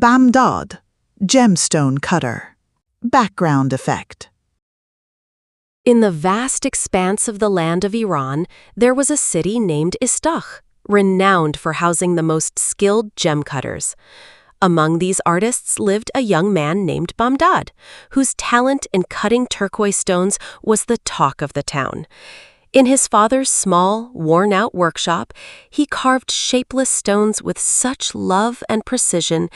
Bamdad, gemstone cutter. Background effect. In the vast expanse of the land of Iran, there was a city named Istakh, renowned for housing the most skilled gem cutters. Among these artists lived a young man named Bamdad, whose talent in cutting turquoise stones was the talk of the town. In his father's small, worn-out workshop, he carved shapeless stones with such love and precision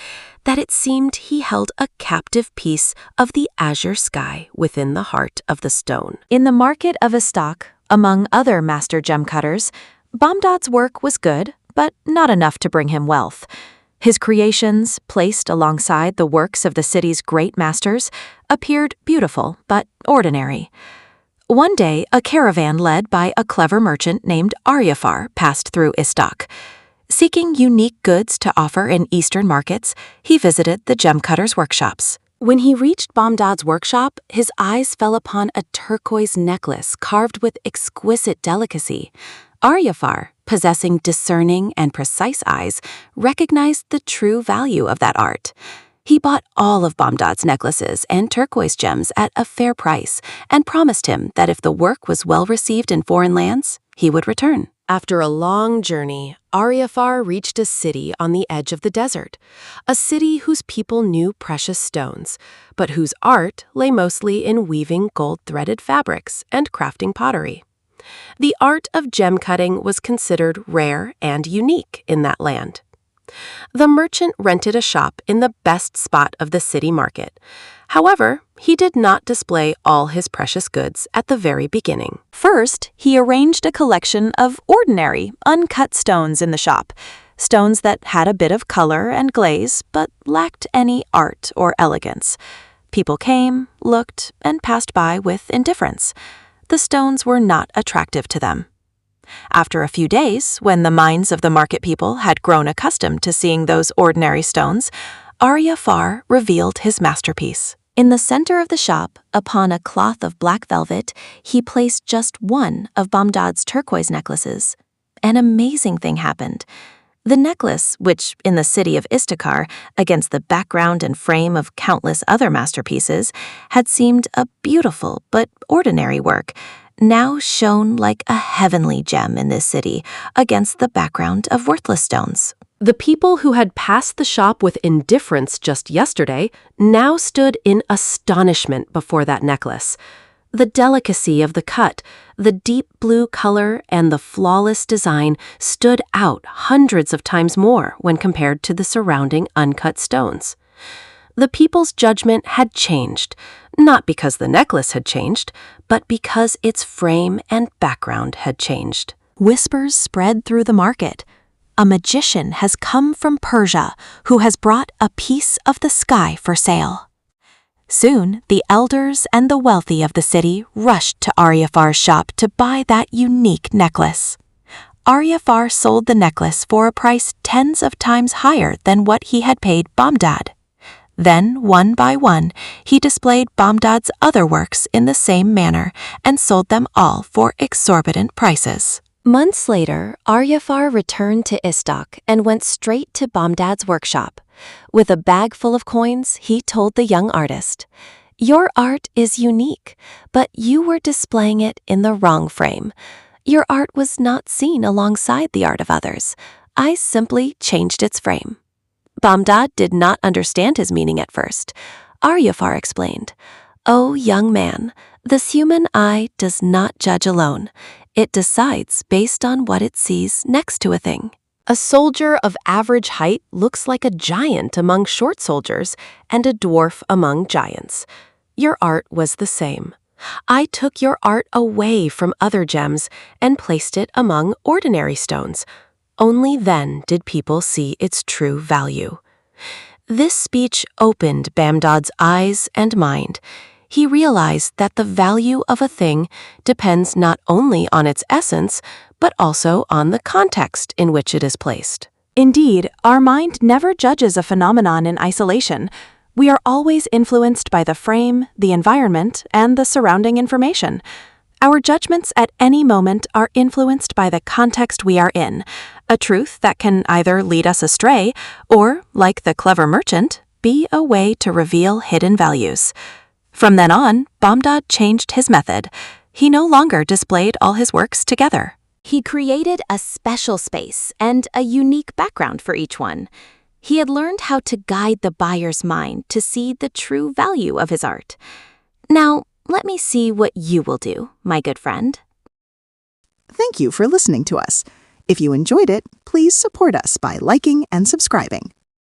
that it seemed he held a captive piece of the azure sky within the heart of the stone. In the market of Istakh, among other master gem cutters, Bamdad's work was good, but not enough to bring him wealth. His creations, placed alongside the works of the city's great masters, appeared beautiful but ordinary. One day, a caravan led by a clever merchant named Aryafar passed through Istakh. Seeking unique goods to offer in eastern markets, he visited the gem cutters' workshops. When he reached Bamdad's workshop, his eyes fell upon a turquoise necklace carved with exquisite delicacy. Aryafar, possessing discerning and precise eyes, recognized the true value of that art. He bought all of Bamdad's necklaces and turquoise gems at a fair price and promised him that if the work was well received in foreign lands, he would return. After a long journey, Aryafar reached a city on the edge of the desert, a city whose people knew precious stones, but whose art lay mostly in weaving gold-threaded fabrics and crafting pottery. The art of gem cutting was considered rare and unique in that land. The merchant rented a shop in the best spot of the city market. However, he did not display all his precious goods at the very beginning. First, he arranged a collection of ordinary, uncut stones in the shop, stones that had a bit of color and glaze but lacked any art or elegance. People came, looked, and passed by with indifference. The stones were not attractive to them. After a few days, when the minds of the market people had grown accustomed to seeing those ordinary stones, Aryafar revealed his masterpiece. In the center of the shop, upon a cloth of black velvet, he placed just one of Bamdad's turquoise necklaces. An amazing thing happened. The necklace, which in the city of Istakhr, against the background and frame of countless other masterpieces, had seemed a beautiful but ordinary work, now shone like a heavenly gem in this city against the background of worthless stones. The people who had passed the shop with indifference just yesterday now stood in astonishment before that necklace. The delicacy of the cut, the deep blue color, and the flawless design stood out hundreds of times more when compared to the surrounding uncut stones. The people's judgment had changed, not because the necklace had changed, but because its frame and background had changed. Whispers spread through the market. A magician has come from Persia who has brought a piece of the sky for sale. Soon, the elders and the wealthy of the city rushed to Aryafar's shop to buy that unique necklace. Aryafar sold the necklace for a price tens of times higher than what he had paid Bamdad. Then, one by one, he displayed Bamdad's other works in the same manner and sold them all for exorbitant prices. Months later, Aryafar returned to Istakh and went straight to Bamdad's workshop. With a bag full of coins, he told the young artist, "Your art is unique, but you were displaying it in the wrong frame. Your art was not seen alongside the art of others. I simply changed its frame." Bamdad did not understand his meaning at first. Aryafar explained, "Oh, young man, this human eye does not judge alone. It decides based on what it sees next to a thing. A soldier of average height looks like a giant among short soldiers and a dwarf among giants. Your art was the same. I took your art away from other gems and placed it among ordinary stones. Only then did people see its true value." This speech opened Bamdad's eyes and mind. He realized that the value of a thing depends not only on its essence, but also on the context in which it is placed. Indeed, our mind never judges a phenomenon in isolation. We are always influenced by the frame, the environment, and the surrounding information. Our judgments at any moment are influenced by the context we are in. a truth that can either lead us astray or, like the clever merchant, be a way to reveal hidden values. From then on, Bamdad changed his method. He no longer displayed all his works together. He created a special space and a unique background for each one. He had learned how to guide the buyer's mind to see the true value of his art. Now, let me see what you will do, my good friend. Thank you for listening to us. If you enjoyed it, please support us by liking and subscribing.